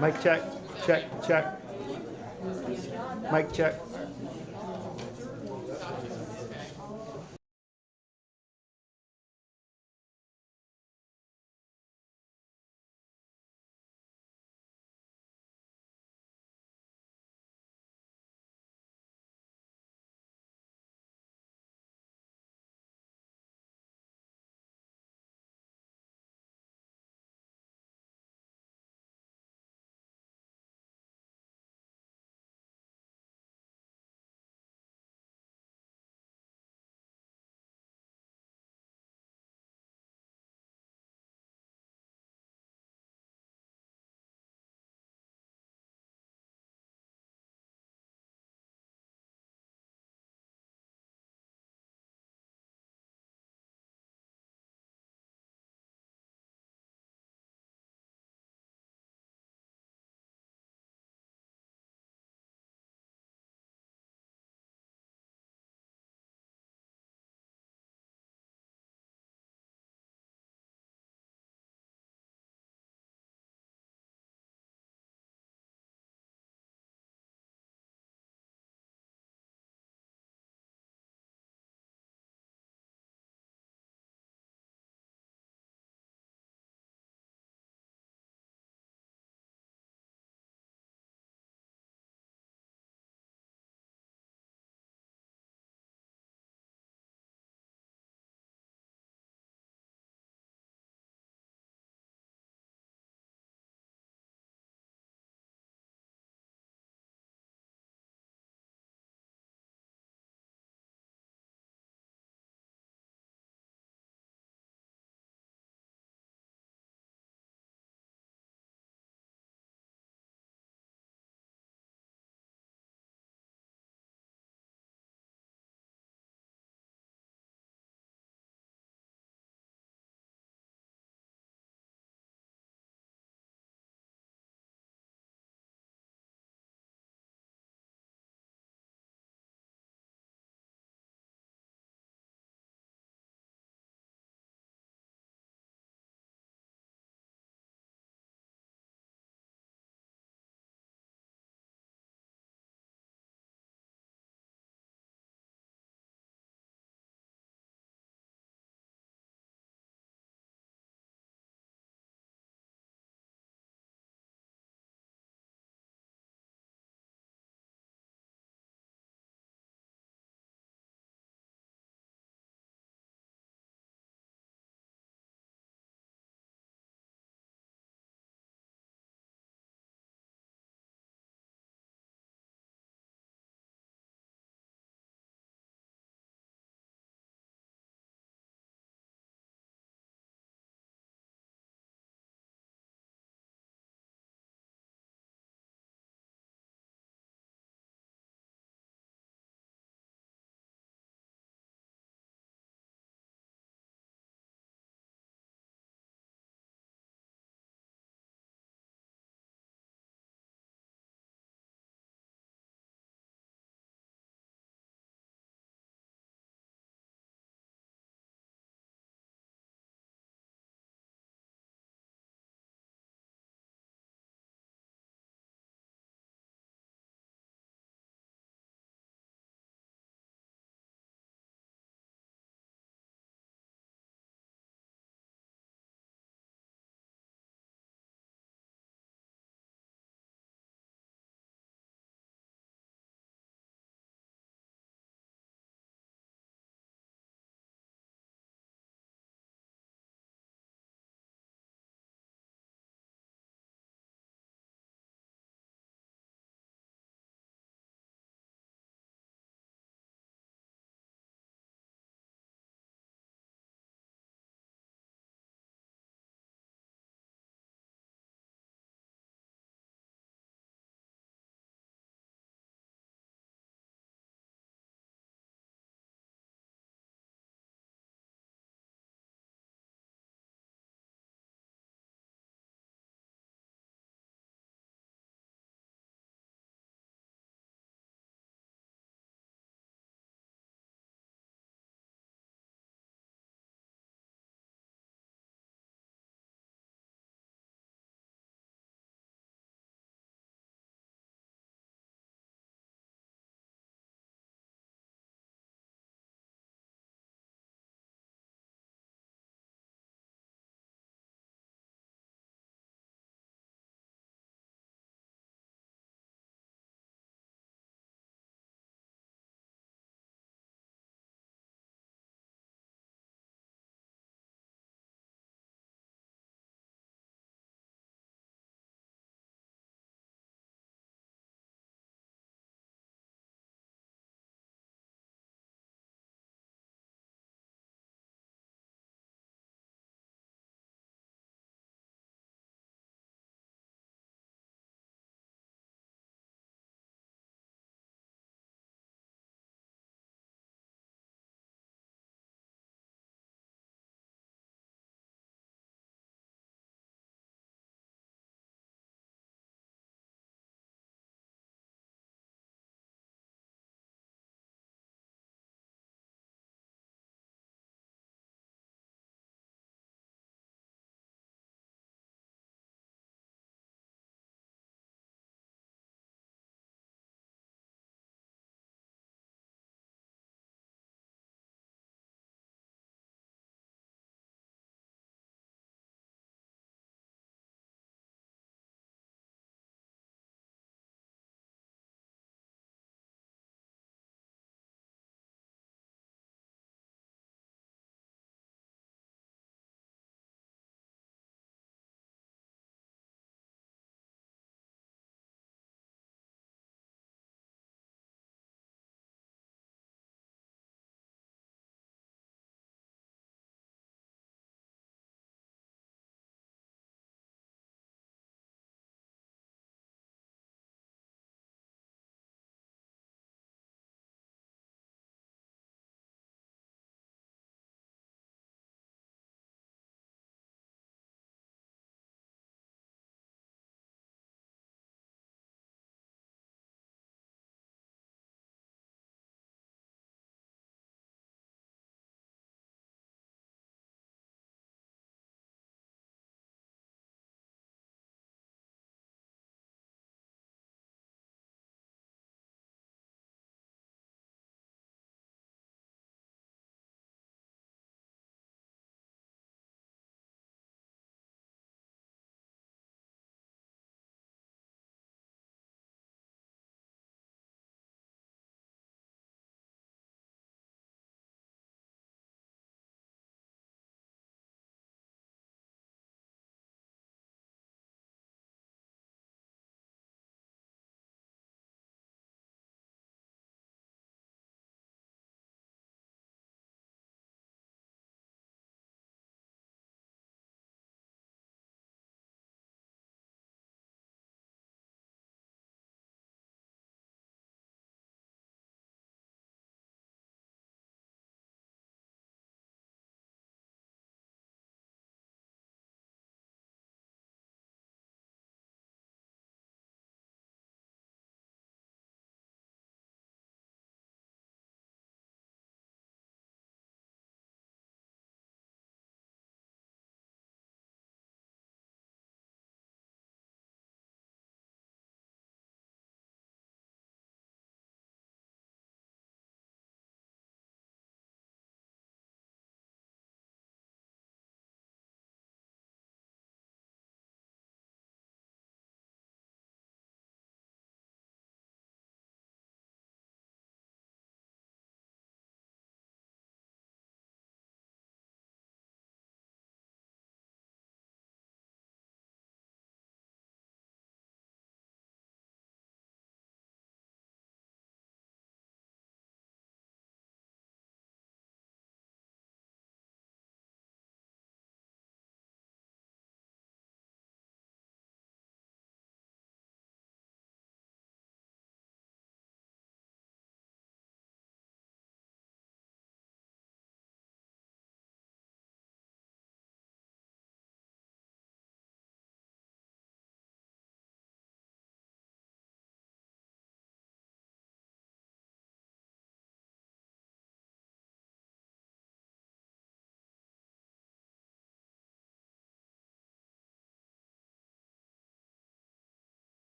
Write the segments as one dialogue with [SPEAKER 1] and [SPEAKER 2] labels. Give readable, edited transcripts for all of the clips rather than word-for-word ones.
[SPEAKER 1] Mic check, check, check. Mic check.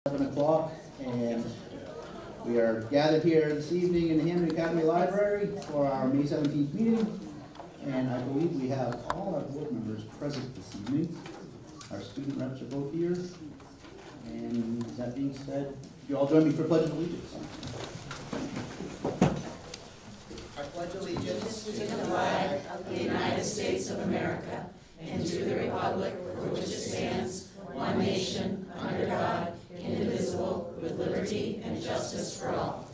[SPEAKER 2] 11 o'clock, and we are gathered here this evening in the Hampton Academy Library for our May 17th meeting. And I believe we have all our board members present this evening. Our student reps are both here. And that being said, you all join me for Pledge of Allegiance.
[SPEAKER 3] I pledge allegiance to the flag of the United States of America and to the republic for which it stands, one nation, under God, indivisible, with liberty and justice for all.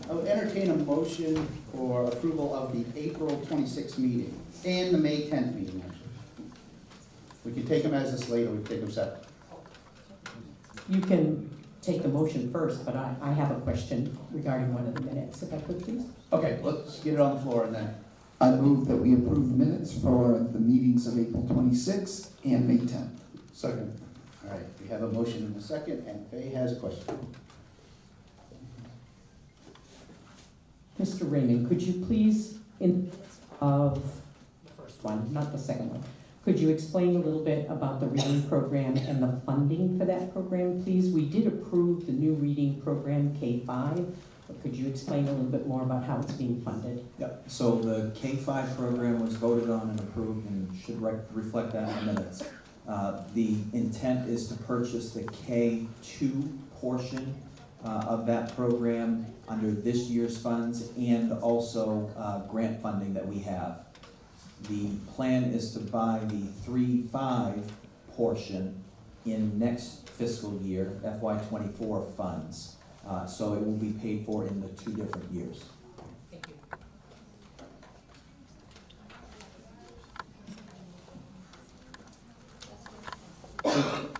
[SPEAKER 2] I would entertain a motion for approval of the April 26th meeting and the May 10th meeting, actually. We can take them as a slate or we can take them separate.
[SPEAKER 4] You can take the motion first, but I have a question regarding one of the minutes, if I could please.
[SPEAKER 2] Okay, let's get it on the floor and then.
[SPEAKER 5] I move that we approve the minutes for the meetings of April 26th and May 10th.
[SPEAKER 2] Second. All right, we have a motion and a second, and Faye has a question.
[SPEAKER 4] Mr. Raymond, could you please, in of the first one, not the second one, could you explain a little bit about the reading program and the funding for that program, please? We did approve the new reading program, K-5, but could you explain a little bit more about how it's being funded?
[SPEAKER 6] Yep, so the K-5 program was voted on and approved and should reflect that in the minutes. The intent is to purchase the K2 portion of that program under this year's funds and also grant funding that we have. The plan is to buy the 3-5 portion in next fiscal year, FY24 funds. So it will be paid for in the 2 different years.
[SPEAKER 4] Thank you.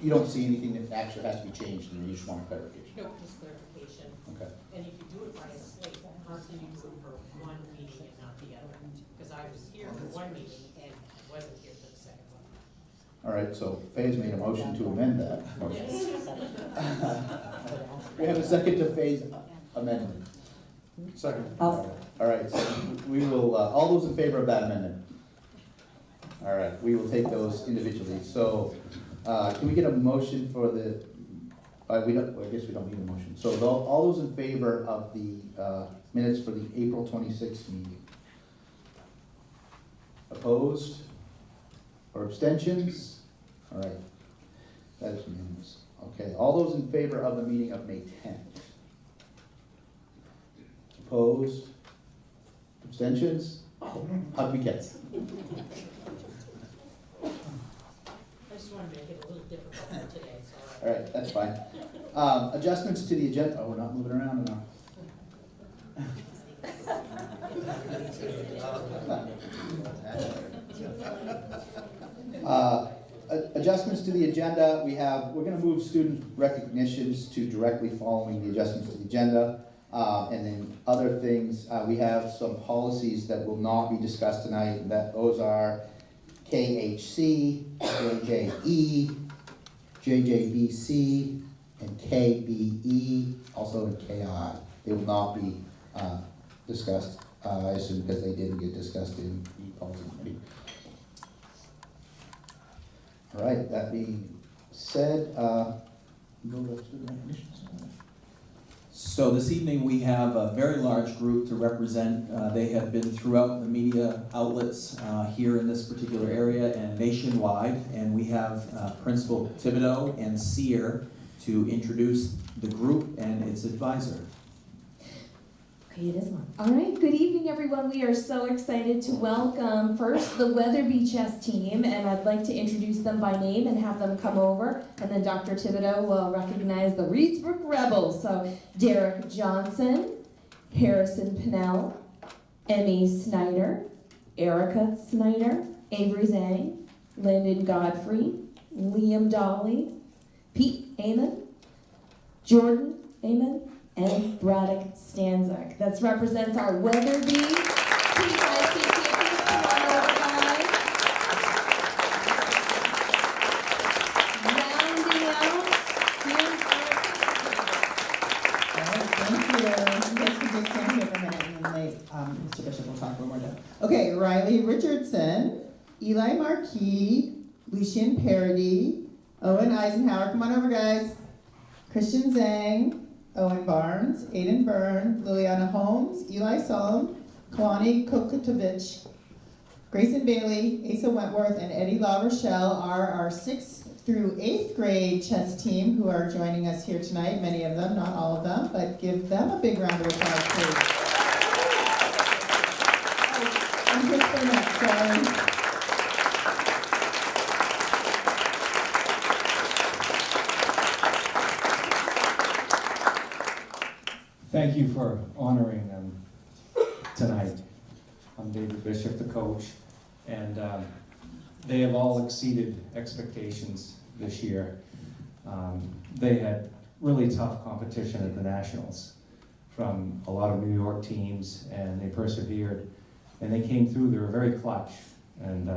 [SPEAKER 2] You don't see anything that actually has to be changed, and you just want clarification?
[SPEAKER 7] No, just clarification.
[SPEAKER 2] Okay.
[SPEAKER 7] And if you do it by a slate, how can you do it for one meeting and not the other? Because I was here for one meeting and I wasn't here for the second one.
[SPEAKER 2] All right, so Faye's made a motion to amend that motion. We have a second to Faye's amendment.
[SPEAKER 1] Second.
[SPEAKER 2] All right, so we will, all those in favor of that amendment? All right, we will take those individually. So, can we get a motion for the, I guess we don't need a motion. So all those in favor of the minutes for the April 26th meeting? Opposed? Or abstentions? All right, that is unanimous. Okay, all those in favor of the meeting of May 10th? Opposed? Abstentions? How'd we get?
[SPEAKER 7] I just wanted to make it a little difficult for today, so.
[SPEAKER 2] All right, that's fine. Adjustments to the agenda, oh, we're not moving around enough. Adjustments to the agenda, we're gonna move student recognitions to directly following the adjustments to the agenda. And then other things, we have some policies that will not be discussed tonight, and those are KHC, JJE, JJBC, and KBE, also in KI. They will not be discussed, I assume, because they didn't get discussed in the policy committee. All right, that being said, go to student recognitions.
[SPEAKER 6] So this evening, we have a very large group to represent. They have been throughout the media outlets here in this particular area and nationwide. And we have Principal Thibodeau and Sear to introduce the group and its advisor.
[SPEAKER 8] Okay, it is on. All right, good evening, everyone. We are so excited to welcome first the Weatherby chess team, and I'd like to introduce them by name and have them come over, and then Dr. Thibodeau will recognize the Reedsbrook Rebels. So Derek Johnson, Harrison Pinnell, Emmy Snyder, Erica Snyder, Avery Zhang, Lyndon Godfrey, Liam Dolly, Pete Amon, Jordan Amon, and Braddock Stanzik. That represents our Weatherby. Please guys, come on over, guys. Rounding out, here's
[SPEAKER 9] Thank you. You guys can just stand here for a minute and then Mr. Bishop will talk when we're done. Okay, Riley Richardson, Eli Marquis, Lucian Parody, Owen Eisenhower, come on over guys, Christian Zhang, Owen Barnes, Aiden Byrne, Liliana Holmes, Eli Solom, Kalani Kokotovich, Grayson Bailey, Asa Wentworth, and Eddie La Rochelle are our 6th through 8th grade chess team who are joining us here tonight, many of them, not all of them, but give them a big round of applause, please. And Chris Burnett, sorry.
[SPEAKER 10] Thank you for honoring them tonight. I'm David Bishop, the coach, and they have all exceeded expectations this year. They had really tough competition at the Nationals from a lot of New York teams, and they persevered, and they came through. They were very clutch, and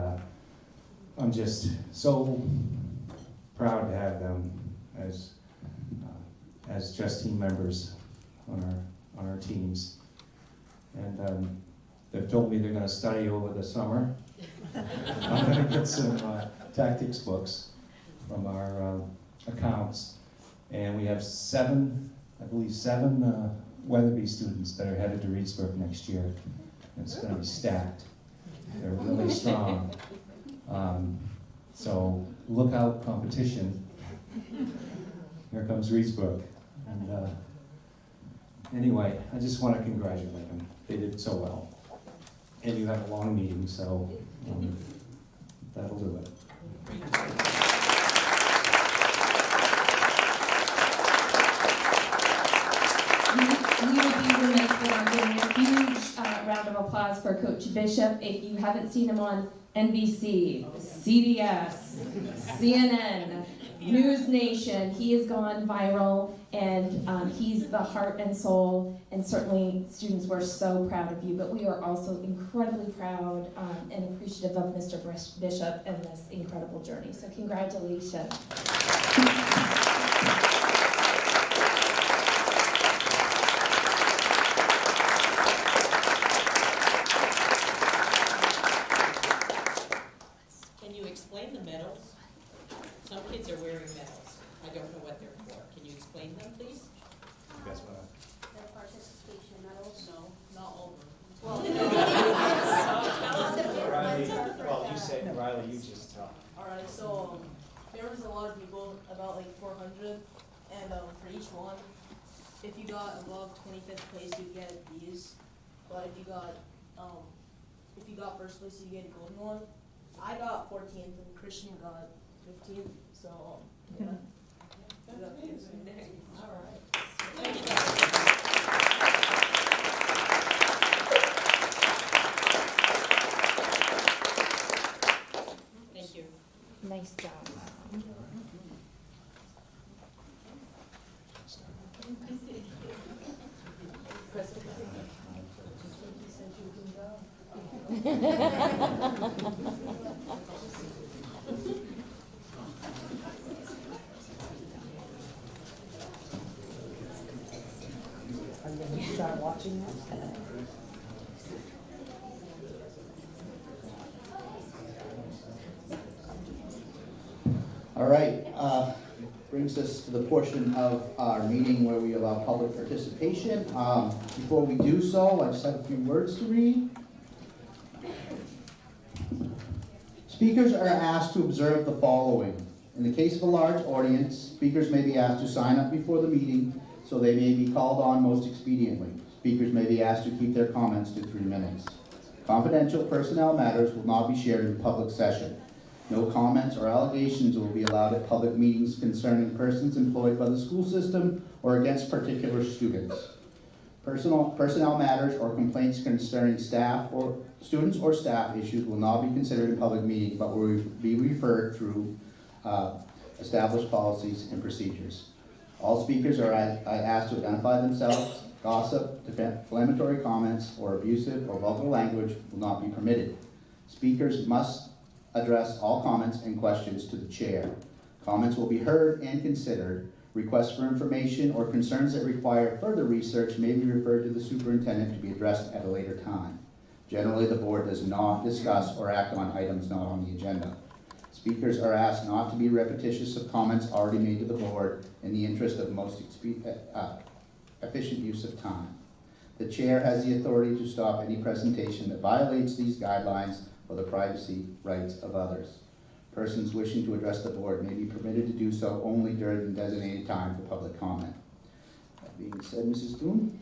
[SPEAKER 10] I'm just so proud to have them as chess team members on our teams. And they've told me they're going to study over the summer. I'm going to get some tactics books from our accounts, and we have seven Weatherby students that are headed to Reedsburg next year. It's going to be stacked. They're really strong. So look out, competition. Here comes Reedsburg. And anyway, I just want to congratulate them. They did so well. And you have a long meeting, so that'll do it.
[SPEAKER 8] We would be remiss without giving a huge round of applause for Coach Bishop. If you haven't seen him on NBC, CBS, CNN, News Nation, he has gone viral, and he's the heart and soul, and certainly students were so proud of you, but we are also incredibly proud and appreciative of Mr. Bishop and this incredible journey, so congratulations.
[SPEAKER 7] Can you explain the medals? Some kids are wearing medals. I don't know what they're for. Can you explain them, please?
[SPEAKER 1] Guess what?
[SPEAKER 11] Their participation medals?
[SPEAKER 7] No, not all of them.
[SPEAKER 1] Riley, well, you say, Riley, you just tell.
[SPEAKER 11] Alright, so there was a lot of people, about like 400, and for each one, if you got above 25th place, you'd get these. But if you got first place, you get a golden one. I got 14th, and Christian got 15th. So yeah.
[SPEAKER 7] All right. Thank you.
[SPEAKER 8] Nice job.
[SPEAKER 3] I'm going to start watching that.
[SPEAKER 2] All right, brings us to the portion of our meeting where we allow public participation. Before we do so, I just have a few words to read. Speakers are asked to observe the following. In the case of a large audience, speakers may be asked to sign up before the meeting so they may be called on most expediently. Speakers may be asked to keep their comments to 3 minutes. Confidential personnel matters will not be shared in public session. No comments or allegations will be allowed at public meetings concerning persons employed by the school system or against particular students. Personnel matters or complaints concerning staff or students or staff issues will not be considered in public meeting, but will be referred through established policies and procedures. All speakers are asked to identify themselves. Gossip, defamatory comments, or abusive or vulgar language will not be permitted. Speakers must address all comments and questions to the chair. Comments will be heard and considered. Requests for information or concerns that require further research may be referred to the superintendent to be addressed at a later time. Generally, the board does not discuss or act on items not on the agenda. Speakers are asked not to be repetitious of comments already made to the board in the interest of most efficient use of time. The chair has the authority to stop any presentation that violates these guidelines or the privacy rights of others. Persons wishing to address the board may be permitted to do so only during the designated time for public comment. That being said, Mrs. Thune?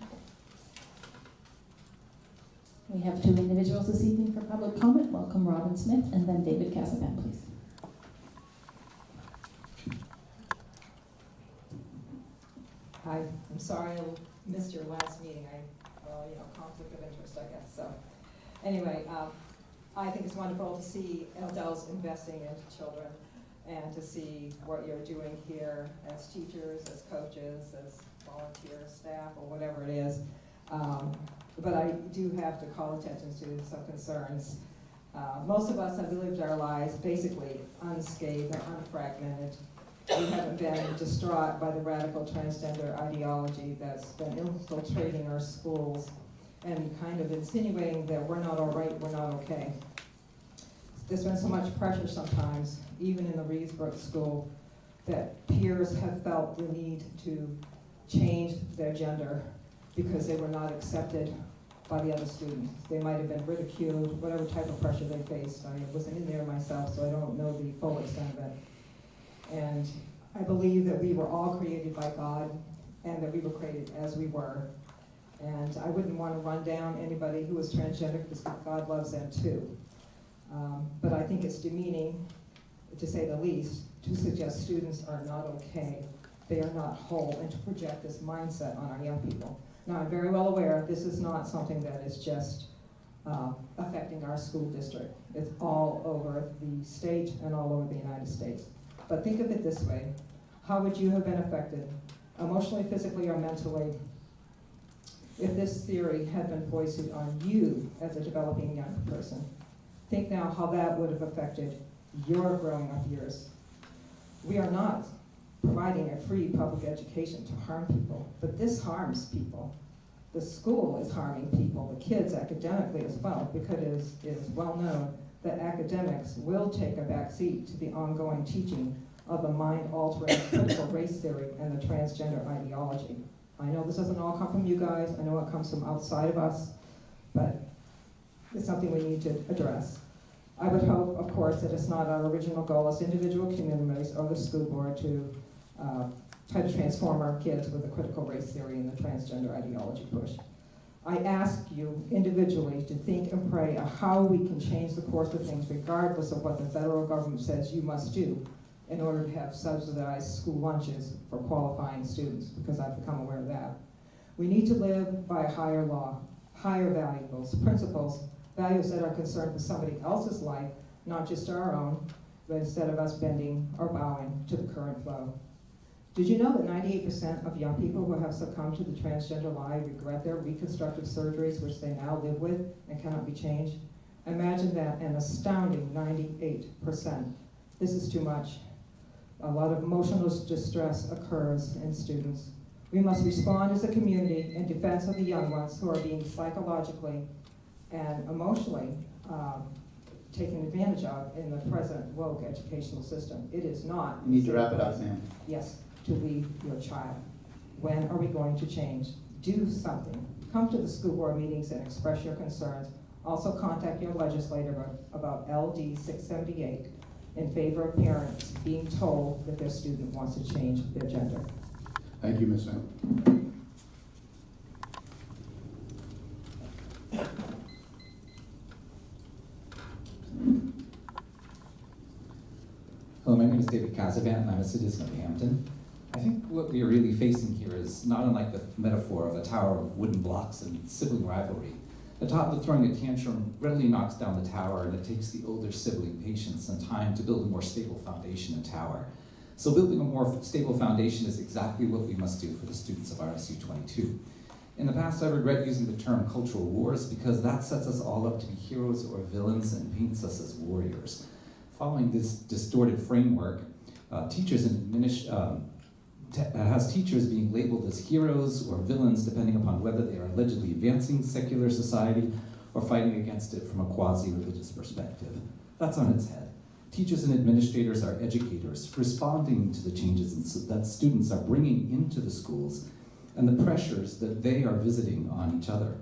[SPEAKER 8] We have 2 individuals this evening for public comment. Welcome Robin Smith and then David Casaban, please.
[SPEAKER 12] Hi, I'm sorry I missed your last meeting. Conflict of interest, I guess. So anyway, I think it's wonderful to see adults investing into children and to see what you're doing here as teachers, as coaches, as volunteer staff, or whatever it is. But I do have to call attention to some concerns. Most of us have lived our lives basically unscathed or unfragmented. We haven't been distraught by the radical transgender ideology that's been infiltrating our schools and kind of insinuating that we're not all right, we're not okay. There's been so much pressure sometimes, even in the Reedsbrook School, that peers have felt the need to change their gender because they were not accepted by the other students. They might have been ridiculed, whatever type of pressure they faced. I wasn't in there myself, so I don't know the full extent of it. And I believe that we were all created by God and that we were created as we were. And I wouldn't want to run down anybody who was transgender because God loves them too. But I think it's demeaning, to say the least, to suggest students are not okay, they are not whole, and to project this mindset on our young people. Now, I'm very well aware this is not something that is just affecting our school district. It's all over the state and all over the United States. But think of it this way. How would you have been affected, emotionally, physically, or mentally, if this theory had been foisted on you as a developing young person? Think now how that would have affected your growing up years. We are not providing a free public education to harm people, but this harms people. The school is harming people, the kids academically as well, because it is well known that academics will take a back seat to the ongoing teaching of the mind-altering critical race theory and the transgender ideology. I know this doesn't all come from you guys, I know it comes from outside of us, but it's something we need to address. I would hope, of course, that it's not our original goal as individual communities or the school board to try to transform our kids with the critical race theory and the transgender ideology push. I ask you individually to think and pray of how we can change the course of things regardless of what the federal government says you must do in order to have subsidized school lunches for qualifying students, because I've become aware of that. We need to live by a higher law, higher values, principles, values that are concerned with somebody else's life, not just our own, but instead of us bending or bowing to the current flow. Did you know that 98% of young people who have succumbed to the transgender lie regret their reconstructive surgeries, which they now live with and cannot be changed? Imagine that, an astounding 98%. This is too much. A lot of emotional distress occurs in students. We must respond as a community in defense of the young ones who are being psychologically and emotionally taken advantage of in the present woke educational system. It is not.
[SPEAKER 2] You need to wrap it up, ma'am.
[SPEAKER 12] Yes, to leave your child. When are we going to change? Do something. Come to the school board meetings and express your concerns. Also contact your legislator about LD 678 in favor of parents being told that their student wants to change their gender.
[SPEAKER 2] Thank you, Ms. Sam.
[SPEAKER 13] Hello, my name is David Casaban, and I'm a citizen of Hampton. I think what we are really facing here is not unlike the metaphor of a tower of wooden blocks and sibling rivalry. The toddler throwing a tantrum readily knocks down the tower, and it takes the older sibling patience and time to build a more stable foundation and tower. So building a more stable foundation is exactly what we must do for the students of RSU 22. In the past, I regret using the term cultural wars because that sets us all up to be heroes or villains and paints us as warriors. Following this distorted framework, teachers has teachers being labeled as heroes or villains depending upon whether they are allegedly advancing secular society or fighting against it from a quasi-religious perspective. That's on its head. Teachers and administrators are educators, responding to the changes that students are bringing into the schools and the pressures that they are visiting on each other.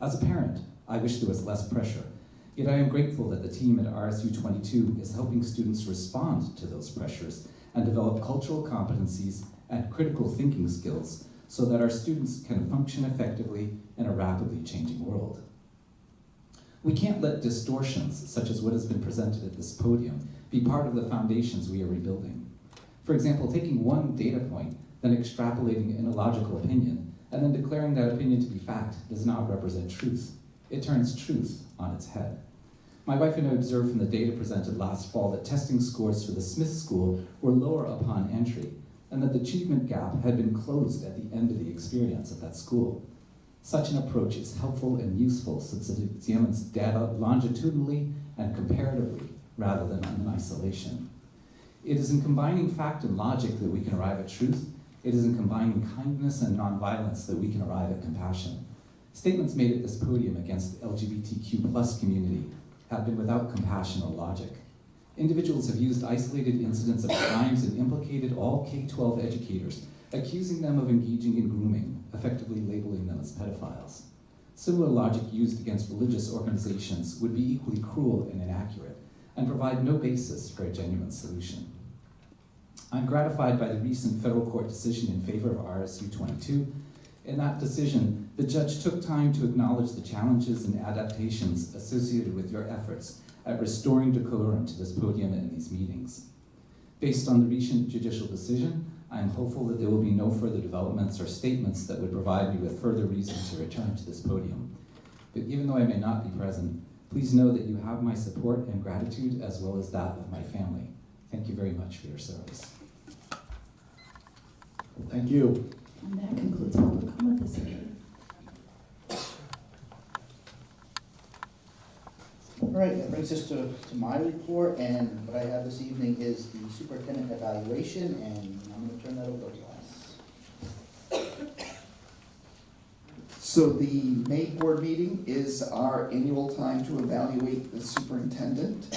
[SPEAKER 13] As a parent, I wish there was less pressure, yet I am grateful that the team at RSU 22 is helping students respond to those pressures and develop cultural competencies and critical thinking skills so that our students can function effectively in a rapidly changing world. We can't let distortions, such as what has been presented at this podium, be part of the foundations we are rebuilding. For example, taking one data point, then extrapolating an illogical opinion, and then declaring that opinion to be fact does not represent truth. It turns truth on its head. My wife and I observed from the data presented last fall that testing scores for the Smith School were lower upon entry, and that the achievement gap had been closed at the end of the experience at that school. Such an approach is helpful and useful since it examines data longitudinally and comparatively rather than in isolation. It is in combining fact and logic that we can arrive at truth. It is in combining kindness and nonviolence that we can arrive at compassion. Statements made at this podium against the LGBTQ+ community have been without compassion or logic. Individuals have used isolated incidents of crimes and implicated all K-12 educators, accusing them of engaging in grooming, effectively labeling them as pedophiles. Similar logic used against religious organizations would be equally cruel and inaccurate, and provide no basis for a genuine solution. I'm gratified by the recent federal court decision in favor of RSU 22. In that decision, the judge took time to acknowledge the challenges and adaptations associated with your efforts at restoring decorum to this podium and these meetings. Based on the recent judicial decision, I am hopeful that there will be no further developments or statements that would provide me with further reason to return to this podium. But even though I may not be present, please know that you have my support and gratitude as well as that of my family. Thank you very much for your service.
[SPEAKER 2] Thank you.
[SPEAKER 8] And that concludes public comment this evening.
[SPEAKER 2] All right, that brings us to my report, and what I have this evening is the superintendent evaluation, and I'm going to turn that over to Les.
[SPEAKER 5] So the May board meeting is our annual time to evaluate the superintendent.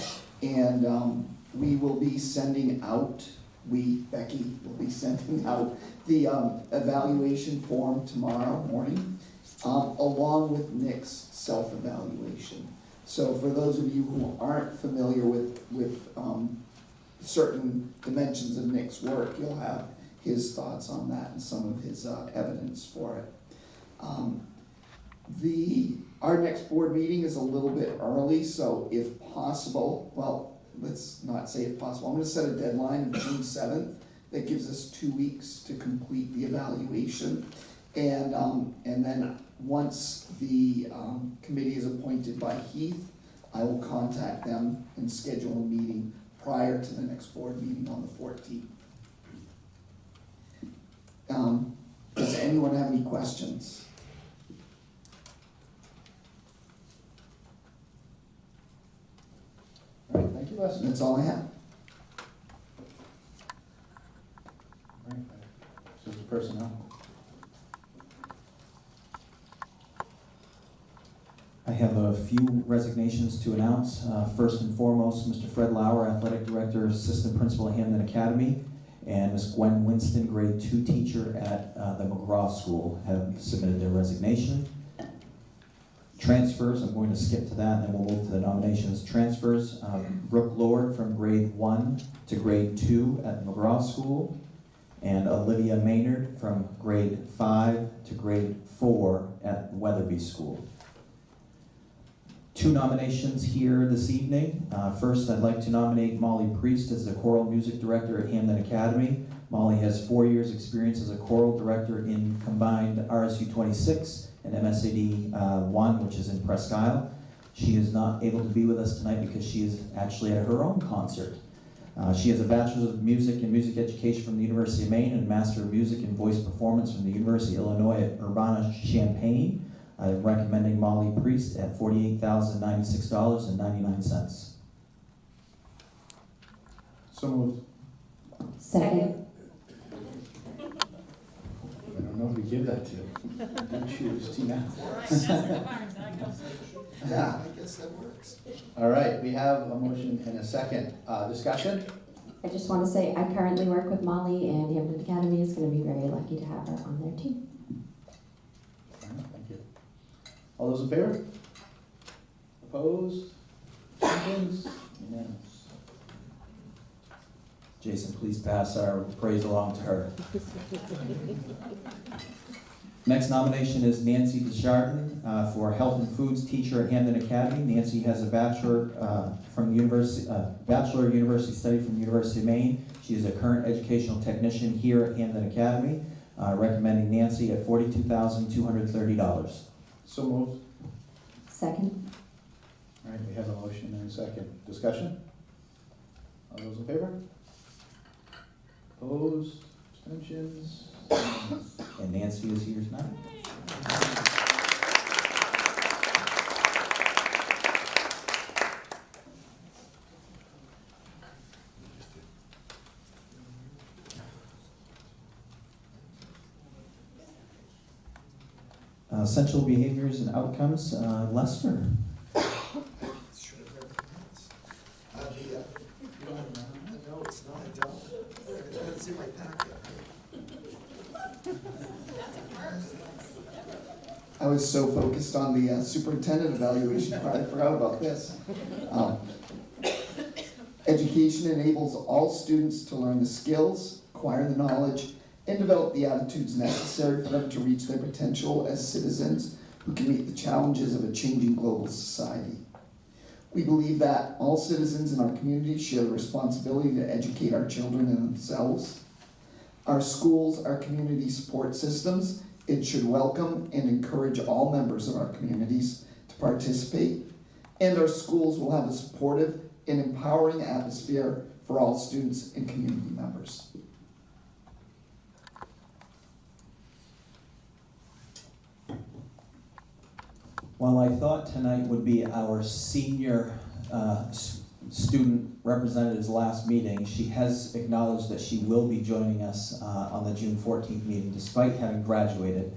[SPEAKER 5] And we will be sending out, Becky, will be sending out the evaluation form tomorrow morning, along with Nick's self-evaluation. So for those of you who aren't familiar with certain dimensions of Nick's work, you'll have his thoughts on that and some of his evidence for it. Our next board meeting is a little bit early, so if possible, well, let's not say if possible, I'm gonna set a deadline of June 7th. That gives us 2 weeks to complete the evaluation. And then once the committee is appointed by Heath, I will contact them and schedule a meeting prior to the next board meeting on the 14th. Does anyone have any questions?
[SPEAKER 2] All right, thank you, Les.
[SPEAKER 5] That's all I have.
[SPEAKER 2] All right, so the personnel.
[SPEAKER 6] I have a few resignations to announce. First and foremost, Mr. Fred Lauer, Athletic Director, Assistant Principal at Hamden Academy, and Ms. Gwen Winston, Grade 2 teacher at the McGraw School, have submitted their resignation. Transfers, I'm going to skip to that, and then we'll move to the nominations. Transfers, Brooke Lord from Grade 1 to Grade 2 at the McGraw School, and Olivia Maynard from Grade 5 to Grade 4 at Weatherby School. 2 nominations here this evening. First, I'd like to nominate Molly Priest as the Choral Music Director at Hamden Academy. Molly has 4 years' experience as a choral director in combined RSU 26 and MSAD 1, which is in Presque Isle. She is not able to be with us tonight because she is actually at her own concert. She has a Bachelor's of Music and Music Education from the University of Maine and a Master of Music and Voice Performance from the University of Illinois at Urbana-Champaign. I'm recommending Molly Priest at $48,096.99.
[SPEAKER 2] So moved.
[SPEAKER 8] Second.
[SPEAKER 2] I don't know who to give that to. You choose, Tina.
[SPEAKER 7] All right, that's the barn, I go.
[SPEAKER 5] Yeah, I guess that works.
[SPEAKER 2] All right, we have a motion and a second. Discussion?
[SPEAKER 14] I just want to say I currently work with Molly, and Hampton Academy is going to be very lucky to have her on their team.
[SPEAKER 2] All right, thank you. All those in favor? Opposed? Abstentions? Unanimous.
[SPEAKER 6] Jason, please pass our praise along to her. Next nomination is Nancy Desjardins for Health and Foods Teacher at Hampton Academy. Nancy has a bachelor from Bachelor of University Study from University of Maine. She is a current educational technician here at Hampton Academy, recommending Nancy at $42,230.
[SPEAKER 2] So moved.
[SPEAKER 14] Second.
[SPEAKER 2] All right, we have a motion and a second. Discussion? All those in favor? Opposed? Abstentions? Unanimous.
[SPEAKER 6] And Nancy is here tonight. Essential behaviors and outcomes, Lester.
[SPEAKER 5] No, it's not, I don't. It's in my packet. I was so focused on the superintendent evaluation part, I forgot about this. Education enables all students to learn the skills, acquire the knowledge, and develop the attitudes necessary for them to reach their potential as citizens who can meet the challenges of a changing global society. We believe that all citizens in our community share the responsibility to educate our children and themselves. Our schools are community support systems. It should welcome and encourage all members of our communities to participate, and our schools will have a supportive and empowering atmosphere for all students and community members.
[SPEAKER 6] Well, I thought tonight would be our senior student representative's last meeting. She has acknowledged that she will be joining us on the June 14th meeting despite having graduated.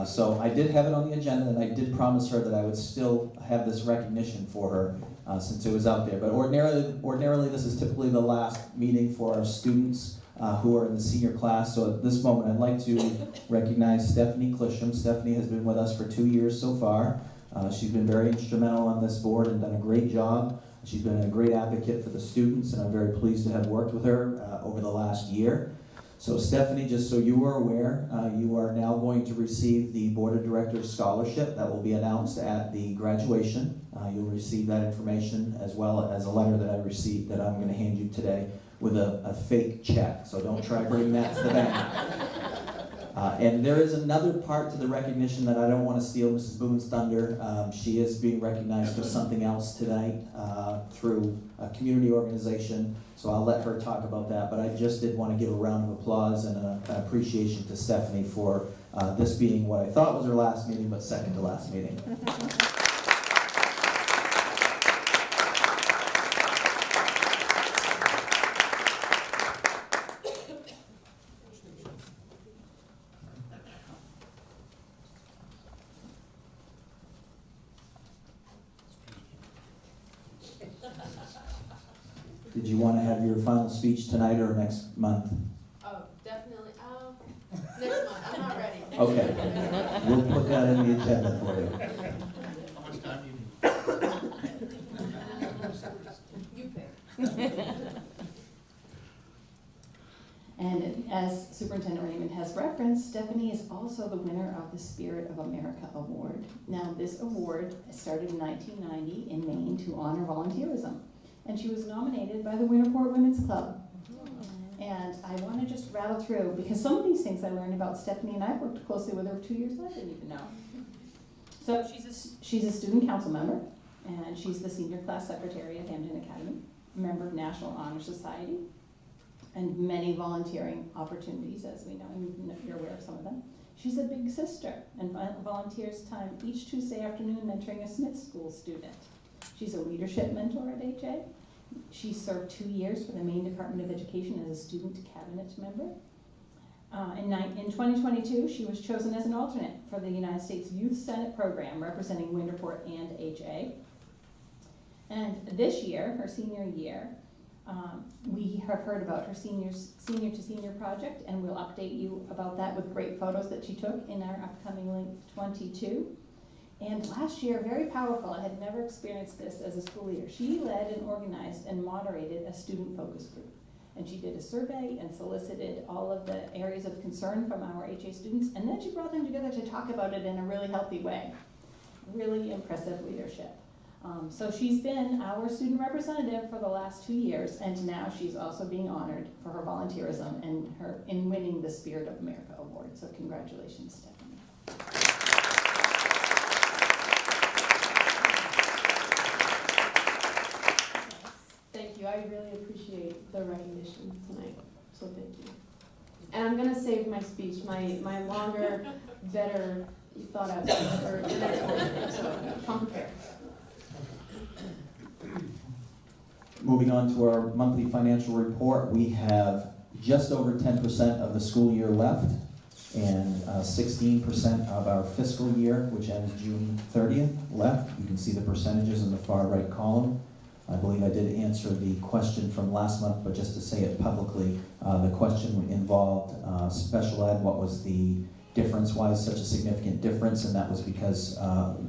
[SPEAKER 6] So I did have it on the agenda, and I did promise her that I would still have this recognition for her since it was out there. But ordinarily this is typically the last meeting for our students who are in the senior class. So at this moment I'd like to recognize Stephanie Clisham. Stephanie has been with us for 2 years so far. She's been very instrumental on this board and done a great job. She's been a great advocate for the students, and I'm very pleased to have worked with her over the last year. So Stephanie, just so you are aware, you are now going to receive the Board of Directors Scholarship that will be announced at the graduation. You'll receive that information as well as a letter that I received that I'm going to hand you today with a fake check. So don't try to bring that to the bank. And there is another part to the recognition that I don't want to steal Mrs. Boone's thunder. She is being recognized for something else tonight through a community organization, so I'll let her talk about that. But I just did want to give a round of applause and an appreciation to Stephanie for this being what I thought was her last meeting, but second to last meeting. Did you want to have your final speech tonight or next month?
[SPEAKER 11] Oh, definitely, next month, I'm not ready.
[SPEAKER 6] Okay, we'll put that in the agenda for you.
[SPEAKER 11] How much time do you need? You pick.
[SPEAKER 15] And as Superintendent Raymond has referenced, Stephanie is also the winner of the Spirit of America Award. Now, this award started in 1990 in Maine to honor volunteerism. And she was nominated by the Winterport Women's Club. And I want to just rattle through, because some of these things I learned about Stephanie, and I've worked closely with her 2 years and I didn't even know. So she's a student council member, and she's the senior class secretary at Hampton Academy, a member of National Honor Society, and many volunteering opportunities, as we know, and you're aware of some of them. She's a big sister and volunteers time each Tuesday afternoon mentoring a Smith School student. She's a leadership mentor at HA. She served 2 years for the Maine Department of Education as a student cabinet member. In 2022, she was chosen as an alternate for the United States Youth Senate program representing Winterport and HA. And this year, her senior year, we have heard about her senior to senior project, and we'll update you about that with great photos that she took in our upcoming Link 22. And last year, very powerful, I had never experienced this as a school leader. She led and organized and moderated a student focus group. And she did a survey and solicited all of the areas of concern from our HA students, and then she brought them together to talk about it in a really healthy way. Really impressive leadership. So she's been our student representative for the last 2 years, and now she's also being honored for her volunteerism and in winning the Spirit of America Award. So congratulations, Stephanie.
[SPEAKER 16] Thank you. I really appreciate the recognition tonight. So thank you. And I'm gonna save my speech, my longer, better thought out speech for the next one. So come prepared.
[SPEAKER 6] Moving on to our monthly financial report, we have just over 10% of the school year left and 16% of our fiscal year, which ends June 30th, left. You can see the percentages in the far right column. I believe I did answer the question from last month, but just to say it publicly, the question involved special ed. What was the difference? Why is such a significant difference? And that was because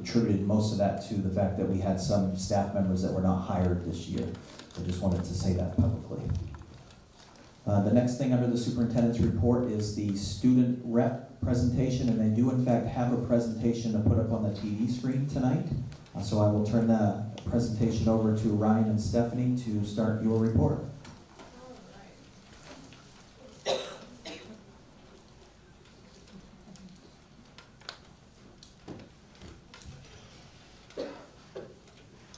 [SPEAKER 6] attributed most of that to the fact that we had some staff members that were not hired this year. I just wanted to say that publicly. The next thing under the superintendent's report is the student rep presentation, and they do in fact have a presentation to put up on the TV screen tonight. So I will turn the presentation over to Ryan and Stephanie to start your report.
[SPEAKER 16] I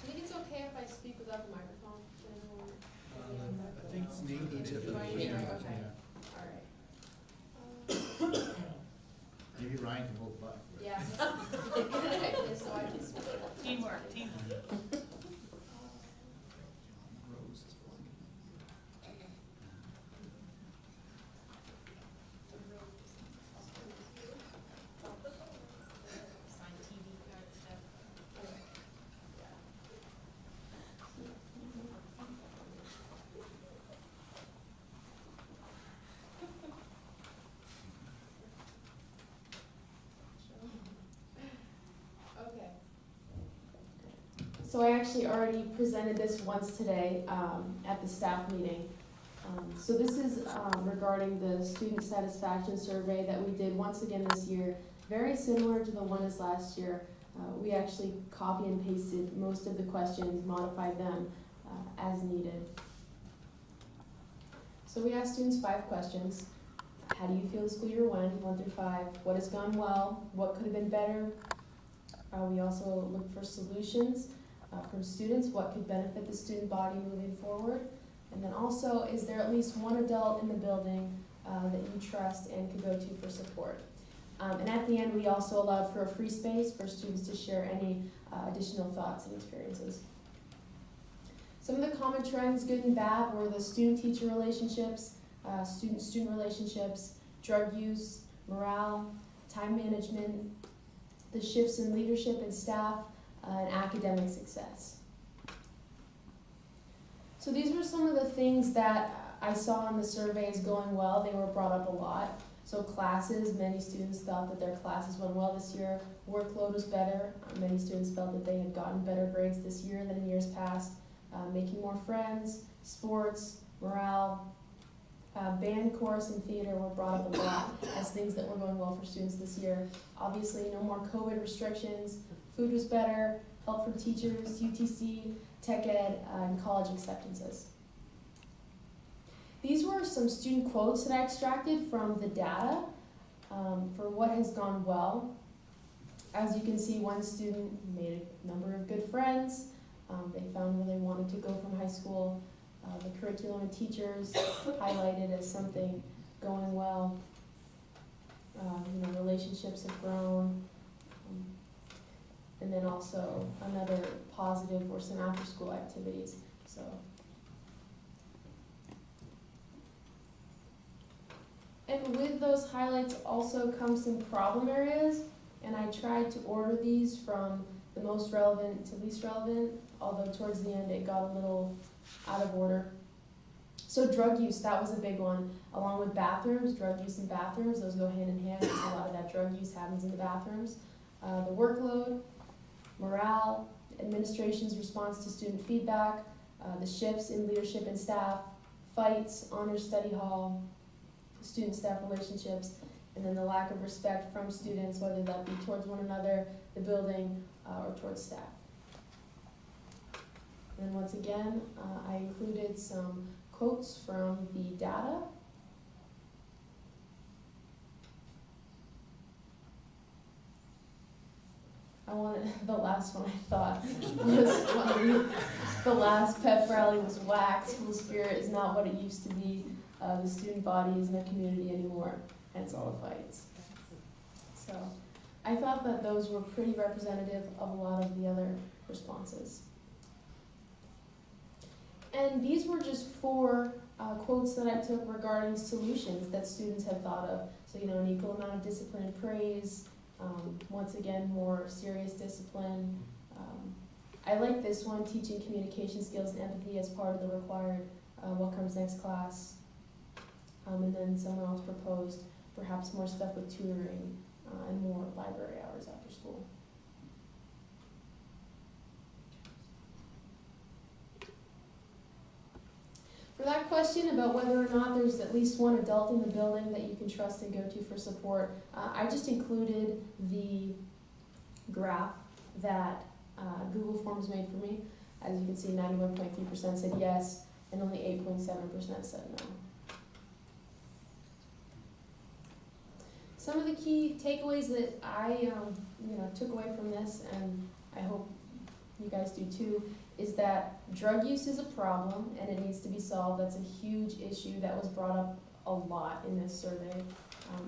[SPEAKER 16] think it's okay if I speak without the microphone.
[SPEAKER 2] I think Nate needs it.
[SPEAKER 16] Do I need it? Okay. All right.
[SPEAKER 2] Maybe Ryan can hold the button.
[SPEAKER 16] Yeah. So I can speak.
[SPEAKER 7] Teamwork.
[SPEAKER 16] Okay. So I actually already presented this once today at the staff meeting. So this is regarding the student satisfaction survey that we did once again this year, very similar to the one as last year. We actually copy and pasted most of the questions, modified them as needed. So we asked students 5 questions. How do you feel the school year went, 1 through 5? What has gone well? What could have been better? We also looked for solutions from students. What could benefit the student body moving forward? And then also, is there at least one adult in the building that you trust and could go to for support? And at the end, we also allowed for a free space for students to share any additional thoughts and experiences. Some of the common trends, good and bad, were the student-teacher relationships, student-student relationships, drug use, morale, time management, the shifts in leadership and staff, and academic success. So these were some of the things that I saw in the surveys going well. They were brought up a lot. So classes, many students thought that their classes went well this year. Workload was better. Many students felt that they had gotten better grades this year than in years past. Making more friends, sports, morale, band, chorus, and theater were brought up a lot as things that were going well for students this year. Obviously, no more COVID restrictions, food was better, help from teachers, UTC, tech ed, and college acceptances. These were some student quotes that I extracted from the data for what has gone well. As you can see, one student made a number of good friends. They found where they wanted to go from high school. The curriculum and teachers highlighted as something going well. Relationships have grown. And then also another positive were some after-school activities. So. And with those highlights also come some problem areas, and I tried to order these from the most relevant to least relevant, although towards the end it got a little out of order. So drug use, that was a big one, along with bathrooms, drug use in bathrooms, those go hand in hand, because a lot of that drug use happens in the bathrooms. The workload, morale, administration's response to student feedback, the shifts in leadership and staff, fights, honor study hall, student-staff relationships, and then the lack of respect from students, whether that be towards one another, the building, or towards staff. And then once again, I included some quotes from the data. The last one I thought was funny. The last pep rally was whack. School spirit is not what it used to be. The student body isn't a community anymore, hence all the fights. So I thought that those were pretty representative of a lot of the other responses. And these were just 4 quotes that I took regarding solutions that students had thought of. So, an equal amount of discipline and praise, once again, more serious discipline. I like this one, teaching communication skills and empathy as part of the required what comes next class. And then someone else proposed perhaps more stuff with tutoring and more library hours after school. For that question about whether or not there's at least one adult in the building that you can trust and go to for support, I just included the graph that Google Forms made for me. As you can see, 91.3% said yes, and only 8.7% said no. Some of the key takeaways that I took away from this, and I hope you guys do too, is that drug use is a problem and it needs to be solved. That's a huge issue that was brought up a lot in this survey.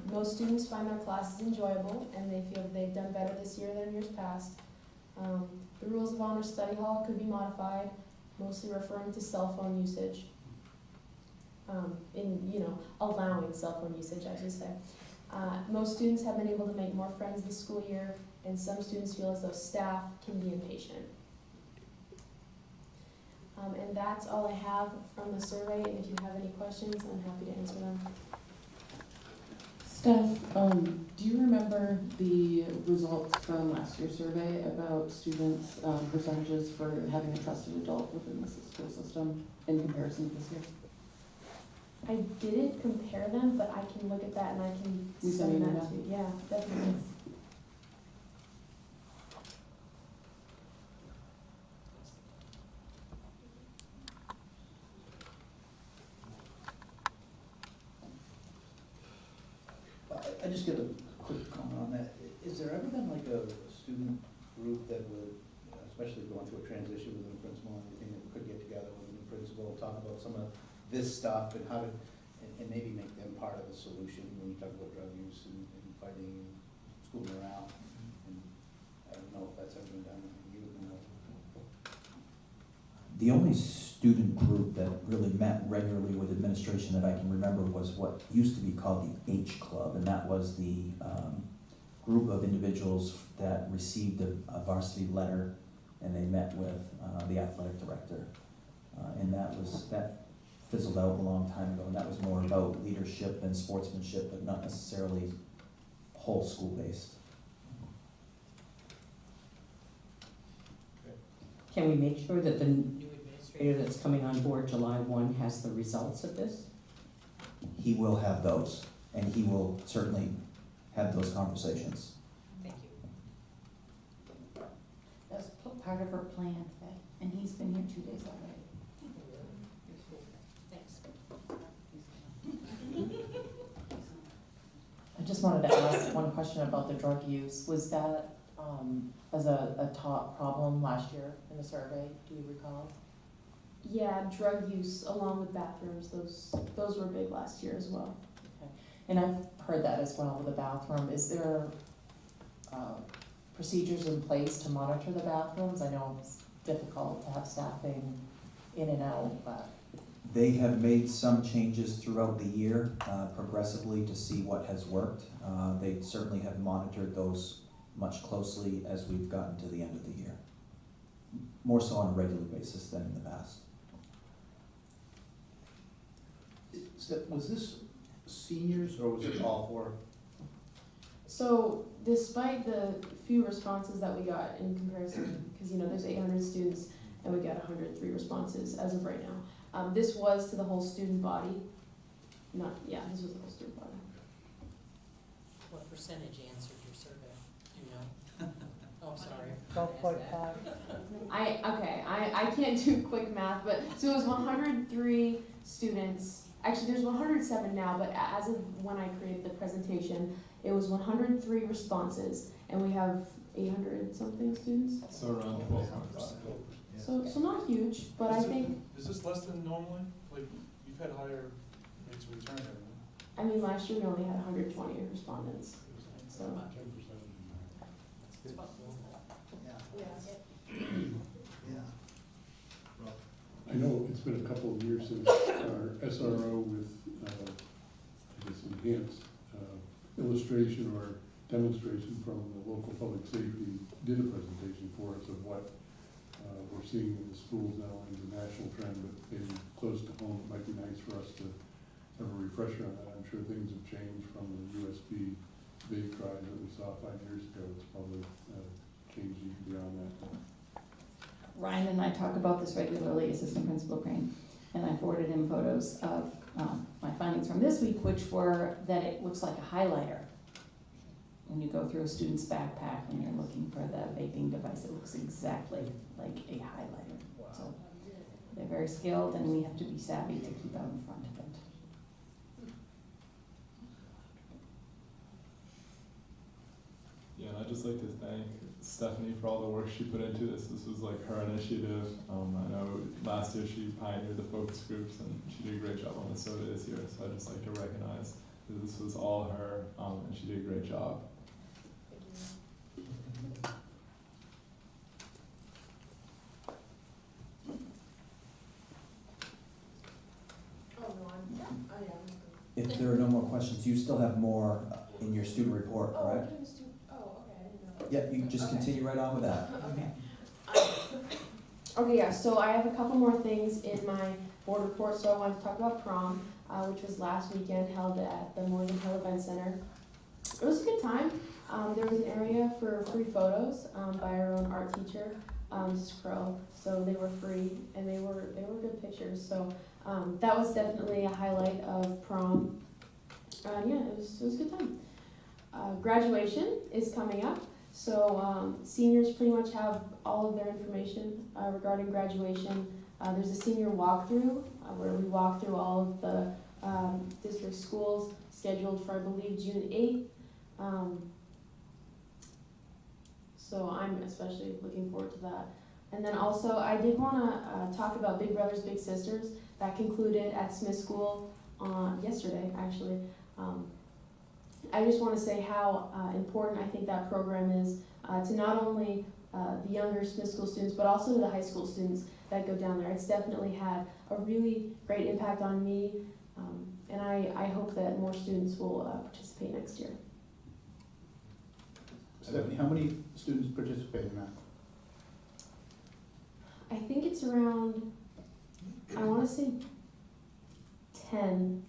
[SPEAKER 16] Most students find their classes enjoyable and they feel that they've done better this year than years past. The rules of honor study hall could be modified, mostly referring to cell phone usage. Allowing cell phone usage, I should say. Most students have been able to make more friends this school year, and some students feel as though staff can be impatient. And that's all I have from the survey, and if you have any questions, I'm happy to answer them.
[SPEAKER 17] Steph, do you remember the results from last year's survey about students' percentages for having a trusted adult within the school system in comparison to this year?
[SPEAKER 16] I didn't compare them, but I can look at that and I can
[SPEAKER 17] You send
[SPEAKER 16] send
[SPEAKER 17] me
[SPEAKER 16] that
[SPEAKER 17] that?
[SPEAKER 16] to you. Yeah, definitely.
[SPEAKER 2] I just get a quick comment on that. Is there ever been like a student group that would, especially going through a transition within a principal and everything, that could get together with a new principal, talk about some of this stuff and how to, and maybe make them part of the solution when you talk about drug use and fighting school morale? And I don't know if that's ever been done, you would know.
[SPEAKER 6] The only student group that really met regularly with administration that I can remember was what used to be called the H Club, and that was the group of individuals that received a varsity letter, and they met with the athletic director. And that fizzled out a long time ago, and that was more about leadership and sportsmanship, but not necessarily whole school based.
[SPEAKER 4] Can we make sure that the new administrator that's coming on board July 1 has the results of this?
[SPEAKER 6] He will have those, and he will certainly have those conversations.
[SPEAKER 7] Thank you.
[SPEAKER 15] That's part of her plan, and he's been here 2 days already.
[SPEAKER 7] Thanks.
[SPEAKER 17] I just wanted to ask one question about the drug use. Was that as a top problem last year in the survey? Do you recall?
[SPEAKER 16] Yeah, drug use along with bathrooms, those were big last year as well.
[SPEAKER 17] Okay. And I've heard that as well with the bathroom. Is there procedures in place to monitor the bathrooms? I know it's difficult to have staffing in and out, but.
[SPEAKER 6] They have made some changes throughout the year progressively to see what has worked. They certainly have monitored those much closely as we've gotten to the end of the year. More so on a regular basis than in the past.
[SPEAKER 2] Was this seniors or was it all four?
[SPEAKER 16] So despite the few responses that we got in comparison, because there's 800 students and we got 103 responses as of right now. This was to the whole student body. This was the whole student body.
[SPEAKER 7] What percentage answered your survey? Do you know? Oh, sorry.
[SPEAKER 16] 12.5. I can't do quick math, but so it was 103 students. Actually, there's 107 now, but as of when I created the presentation, it was 103 responses, and we have 800 something students.
[SPEAKER 18] So around 12.5.
[SPEAKER 16] So not huge, but I think.
[SPEAKER 18] Is this less than normally? Like, you've had higher rates of return, haven't you?
[SPEAKER 16] I mean, last year we only had 120 respondents. So.
[SPEAKER 19] I know it's been a couple of years since our SRO with, enhanced illustration or demonstration from the local public safety did a presentation for us of what we're seeing in the schools, not only the national trend, but maybe close to home. It might be nice for us to have a refresher on that. I'm sure things have changed from the USB vape drive that we saw 5 years ago. It's probably changed even beyond that.
[SPEAKER 15] Ryan and I talk about this regularly, Assistant Principal Crane, and I forwarded him photos of my findings from this week, which were that it looks like a highlighter. When you go through a student's backpack and you're looking for the vaping device, it looks exactly like a highlighter. Wow. So they're very skilled, and we have to be savvy to keep out in front of it.
[SPEAKER 18] Yeah, and I'd just like to thank Stephanie for all the work she put into this. This was like her initiative. I know last year she pioneered the focus groups, and she did a great job on this, so it is here. So I'd just like to recognize that this was all her, and she did a great job.
[SPEAKER 6] If there are no more questions, you still have more in your student report, correct? Yep, you can just continue right on with that.
[SPEAKER 16] Okay, yeah, so I have a couple more things in my board report. So I wanted to talk about prom, which was last weekend, held at the Morgan Hill Event Center. It was a good time. There was an area for free photos by our own art teacher, Mrs. Crow. So they were free, and they were good pictures. So that was definitely a highlight of prom. Yeah, it was a good time. Graduation is coming up. So seniors pretty much have all of their information regarding graduation. There's a senior walkthrough where we walk through all of the district schools, scheduled for, I believe, June 8th. So I'm especially looking forward to that. And then also, I did want to talk about Big Brothers Big Sisters. That concluded at Smith School yesterday, actually. I just want to say how important I think that program is to not only the younger Smith School students, but also to the high school students that go down there. It's definitely had a really great impact on me, and I hope that more students will participate next year.
[SPEAKER 2] Stephanie, how many students participate in that?
[SPEAKER 16] I think it's around, I want to say 9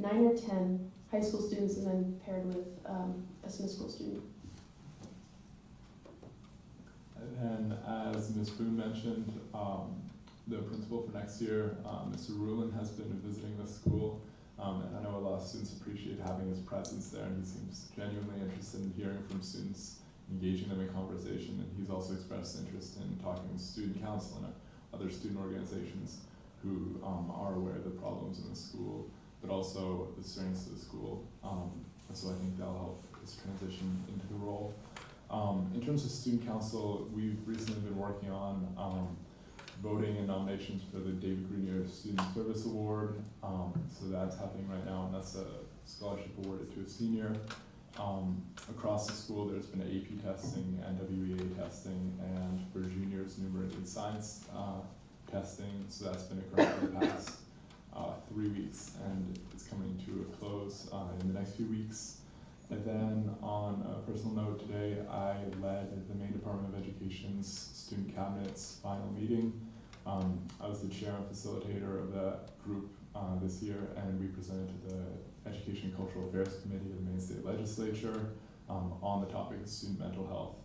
[SPEAKER 16] or 10 high school students, and then paired with a Smith School student.
[SPEAKER 18] And as Ms. Boone mentioned, the principal for next year, Mr. Rulin, has been visiting the school, and I know a lot of students appreciate having his presence there, and he seems genuinely interested in hearing from students, engaging them in conversation, and he's also expressed interest in talking with student council and other student organizations who are aware of the problems in the school, but also the strengths of the school. So I think that'll help his transition into the role. In terms of student council, we've recently been working on voting and nominations for the David Grenier Student Service Award. So that's happening right now, and that's a scholarship awarded to a senior. Across the school, there's been AP testing, NWEA testing, and for juniors, numeracy science testing. So that's been occurring for the past 3 weeks, and it's coming to a close in the next few weeks. And then on a personal note today, I led the Maine Department of Education's Student Cabinet's final meeting. I was the chair and facilitator of that group this year, and we presented to the Education and Cultural Affairs Committee of the Maine State Legislature on the topic of student mental health.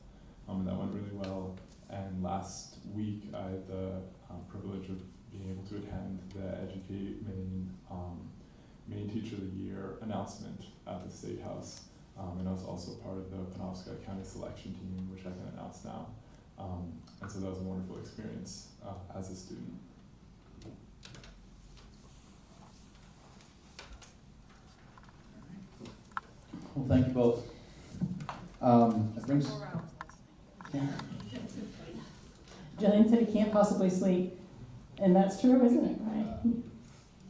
[SPEAKER 18] And that went really well. And last week, I had the privilege of being able to attend the Educate Maine Maine Teacher of the Year announcement at the State House. And I was also part of the Penobscot County selection team, which I can announce now. And so that was a wonderful experience as a student.
[SPEAKER 2] Well, thank you both. That brings.
[SPEAKER 15] Jillian said he can't possibly sleep, and that's true, isn't it, right?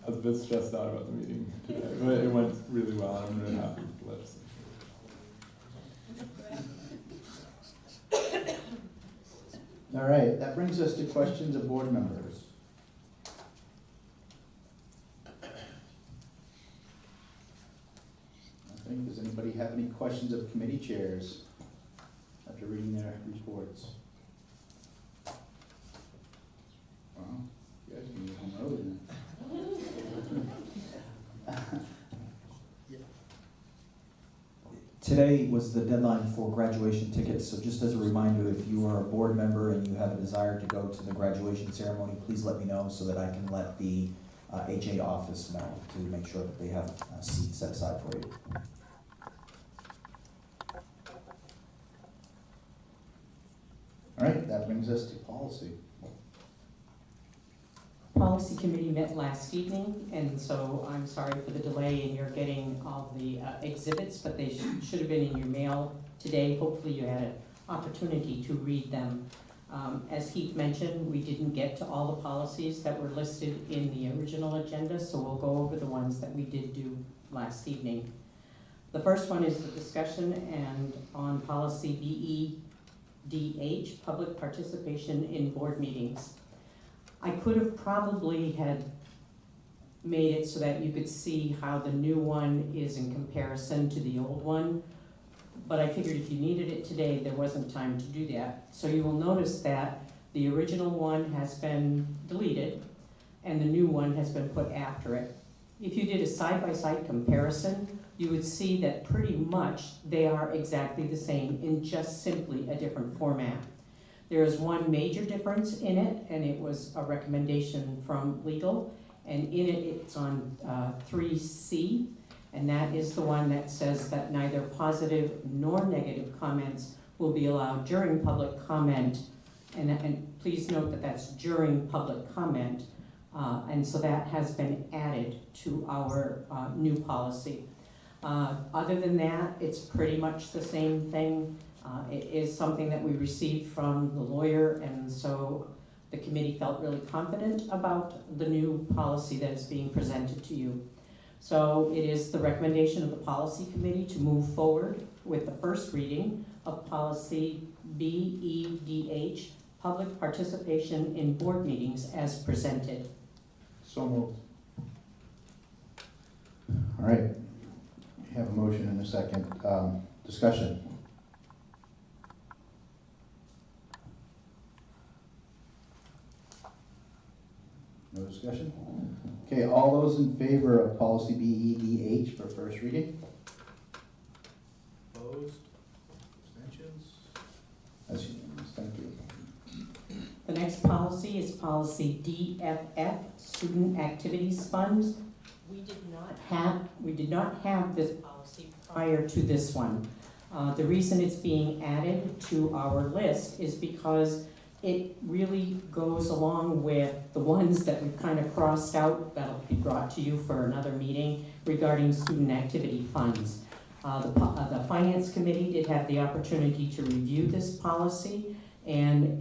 [SPEAKER 18] I was a bit stressed out about the meeting today, but it went really well, and I'm really happy with the legislature.
[SPEAKER 2] All right, that brings us to questions of board members. Does anybody have any questions of committee chairs after reading their reports? Wow, you guys can get home early then.
[SPEAKER 6] Today was the deadline for graduation tickets, so just as a reminder, if you are a board member and you have a desire to go to the graduation ceremony, please let me know so that I can let the HA office know to make sure that they have a seat set aside for you.
[SPEAKER 2] All right, that brings us to policy.
[SPEAKER 4] Policy Committee met last evening, and so I'm sorry for the delay in your getting all the exhibits, but they should have been in your mail today. Hopefully you had an opportunity to read them. As Heath mentioned, we didn't get to all the policies that were listed in the original agenda, so we'll go over the ones that we did do last evening. The first one is the discussion and on policy BEDH, public participation in board meetings. I could have probably had made it so that you could see how the new one is in comparison to the old one, but I figured if you needed it today, there wasn't time to do that. So you will notice that the original one has been deleted and the new one has been put after it. If you did a side-by-side comparison, you would see that pretty much they are exactly the same in just simply a different format. There is one major difference in it, and it was a recommendation from legal, and in it, it's on 3C, and that is the one that says that neither positive nor negative comments will be allowed during public comment, and please note that that's during public comment, and so that has been added to our new policy. Other than that, it's pretty much the same thing. It is something that we received from the lawyer, and so the committee felt really confident about the new policy that is being presented to you. So it is the recommendation of the policy committee to move forward with the first reading of policy BEDH, public participation in board meetings as presented.
[SPEAKER 2] So moved. All right, we have a motion and a second. Discussion. No discussion? Okay, all those in favor of policy BEDH for first reading? Opposed? Abstentions? That's unanimous, thank you.
[SPEAKER 4] The next policy is policy DFF, Student Activities Funds. We did not have this policy prior to this one. The reason it's being added to our list is because it really goes along with the ones that we've kind of crossed out that'll be brought to you for another meeting regarding student activity funds. The Finance Committee did have the opportunity to review this policy, and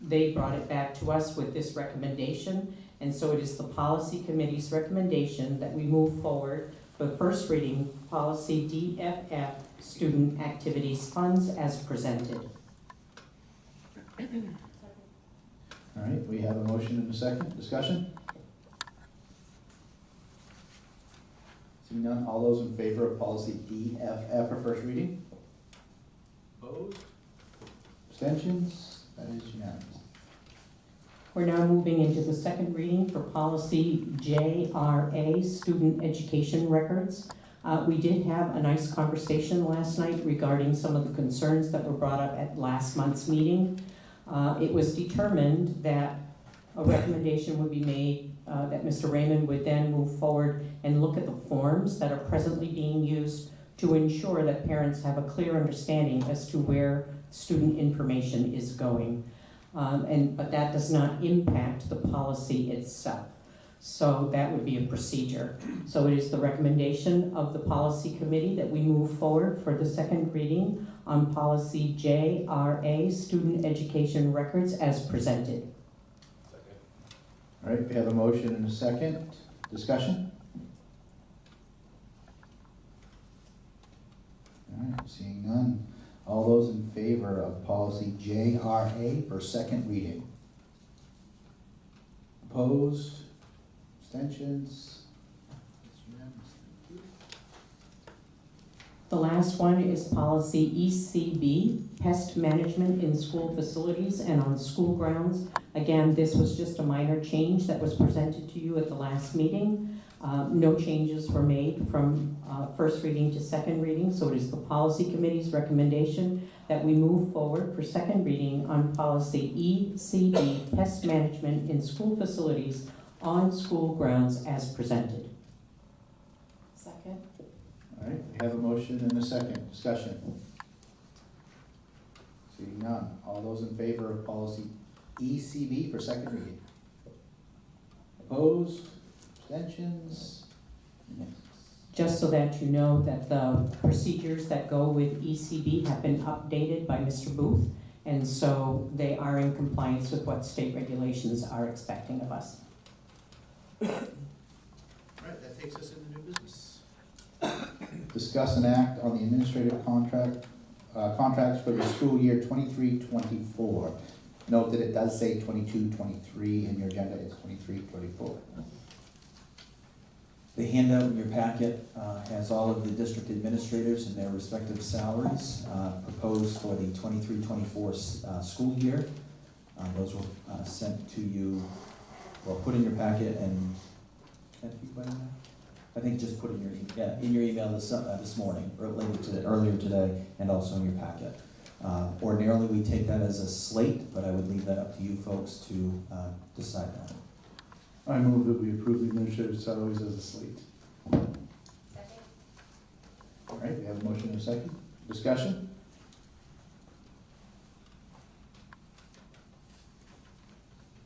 [SPEAKER 4] they brought it back to us with this recommendation, and so it is the Policy Committee's recommendation that we move forward for first reading policy DFF, Student Activities Funds as presented.
[SPEAKER 2] All right, we have a motion and a second. Discussion? Seeing none, all those in favor of policy EFF for first reading? Opposed? Abstentions? That is unanimous.
[SPEAKER 4] We're now moving into the second reading for policy JRA, student education records. We did have a nice conversation last night regarding some of the concerns that were brought up at last month's meeting. It was determined that a recommendation would be made that Mr. Raymond would then move forward and look at the forms that are presently being used to ensure that parents have a clear understanding as to where student information is going. But that does not impact the policy itself. So that would be a procedure. So it is the recommendation of the policy committee that we move forward for the second reading on policy JRA, student education records, as presented.
[SPEAKER 2] All right, we have a motion and a second. Discussion? All right, seeing none. All those in favor of policy JRA for second reading? Opposed? Abstentions? It's unanimous.
[SPEAKER 4] The last one is policy ECB, pest management in school facilities and on school grounds. Again, this was just a minor change that was presented to you at the last meeting. No changes were made from first reading to second reading, so it is the policy committee's recommendation that we move forward for second reading on policy ECB, pest management in school facilities on school grounds, as presented.
[SPEAKER 15] Second.
[SPEAKER 2] All right, we have a motion and a second. Discussion? Seeing none. All those in favor of policy ECB for second reading? Opposed? Abstentions? Yes.
[SPEAKER 4] Just so that you know that the procedures that go with ECB have been updated by Mr. Booth, and so they are in compliance with what state regulations are expecting of us.
[SPEAKER 2] All right, that takes us into new business. Discuss and act on the administrative contracts for the school year 23-24. Note that it does say 22-23 in your agenda, it's 23-24.
[SPEAKER 6] The handout in your packet has all of the district administrators and their respective salaries proposed for the 23-24 school year. Those were sent to you, well, put in your packet, and I think just put in your email this morning, or earlier today, and also in your packet. Ordinarily, we take that as a slate, but I would leave that up to you folks to decide that.
[SPEAKER 2] I move that we approve the administrative salaries as a slate.
[SPEAKER 16] Second.
[SPEAKER 2] All right, we have a motion and a second. Discussion?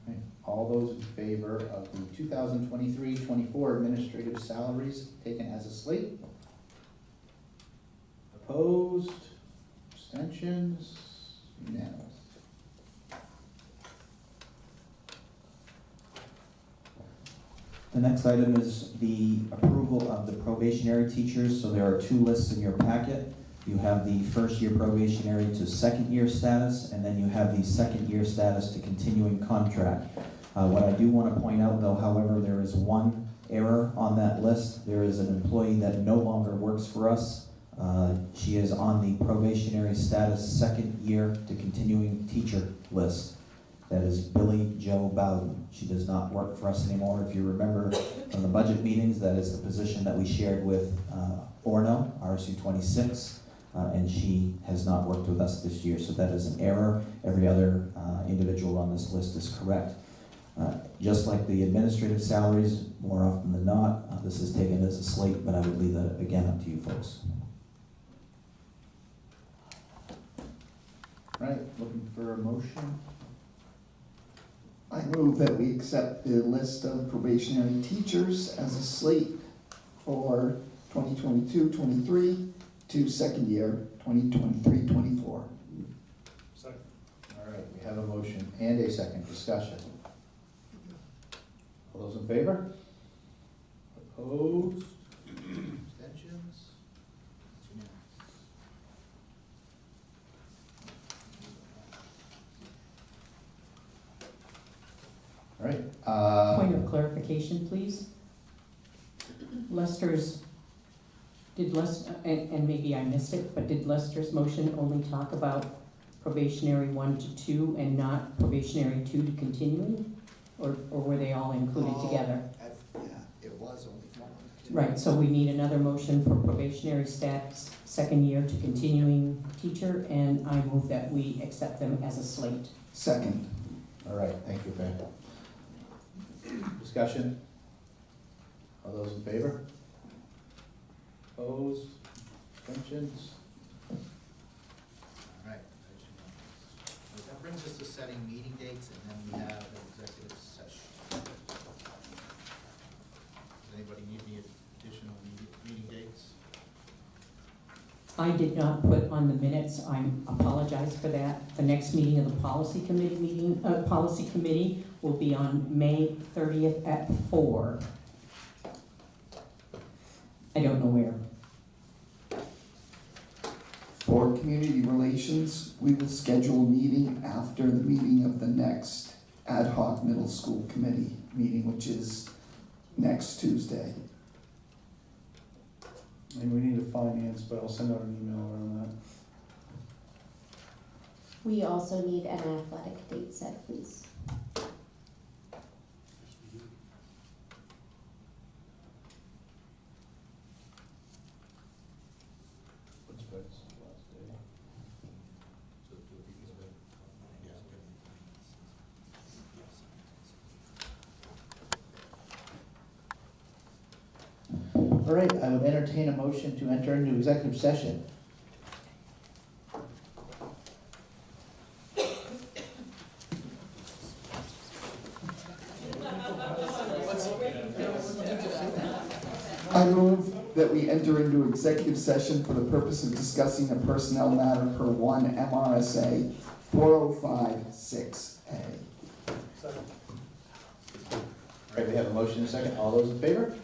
[SPEAKER 2] All right, all those in favor of the 2023-24 administrative salaries taken as a slate? Opposed? Abstentions? Unanimous.
[SPEAKER 6] The next item is the approval of the probationary teachers. So there are two lists in your packet. You have the first year probationary to second year status, and then you have the second year status to continuing contract. What I do want to point out though, however, there is one error on that list. There is an employee that no longer works for us. She is on the probationary status second year to continuing teacher list. That is Billy Joe Bowden. She does not work for us anymore. If you remember from the budget meetings, that is the position that we shared with Orno, RSU 26, and she has not worked with us this year, so that is an error. Every other individual on this list is correct. Just like the administrative salaries, more often than not, this is taken as a slate, but I would leave that again up to you folks.
[SPEAKER 2] Right, looking for a motion?
[SPEAKER 5] I move that we accept the list of probationary teachers as a slate for 2022-23 to second year 2023-24.
[SPEAKER 19] Second.
[SPEAKER 2] All right, we have a motion and a second. Discussion. All those in favor? Opposed? Abstentions? It's unanimous. All right.
[SPEAKER 4] Point of clarification, please. Lester's Did Lester, and maybe I missed it, but did Lester's motion only talk about probationary 1 to 2 and not probationary 2 to continuing? Or were they all included together?
[SPEAKER 2] Yeah, it was only for 1 to 2.
[SPEAKER 4] Right, so we need another motion for probationary status, second year to continuing teacher, and I move that we accept them as a slate.
[SPEAKER 5] Second.
[SPEAKER 2] All right, thank you, Ben. Discussion? All those in favor? Opposed? Abstentions? All right. That brings us to setting meeting dates, and then we have an executive session. Does anybody need any additional meeting dates?
[SPEAKER 4] I did not put on the minutes, I apologize for that. The next meeting of the policy committee will be on May 30th at 4. I don't know where.
[SPEAKER 5] For community relations, we will schedule a meeting after the meeting of the next ad hoc middle school committee meeting, which is next Tuesday.
[SPEAKER 2] And we need a finance, but I'll send out an email around that.
[SPEAKER 14] We also need an athletic date set, please.
[SPEAKER 2] What's Fred's last day? All right, I would entertain a motion to enter into executive session.
[SPEAKER 5] I move that we enter into executive session for the purpose of discussing a personnel matter per 1 MRSA 4056A.
[SPEAKER 2] All right, we have a motion and a second. All those in favor?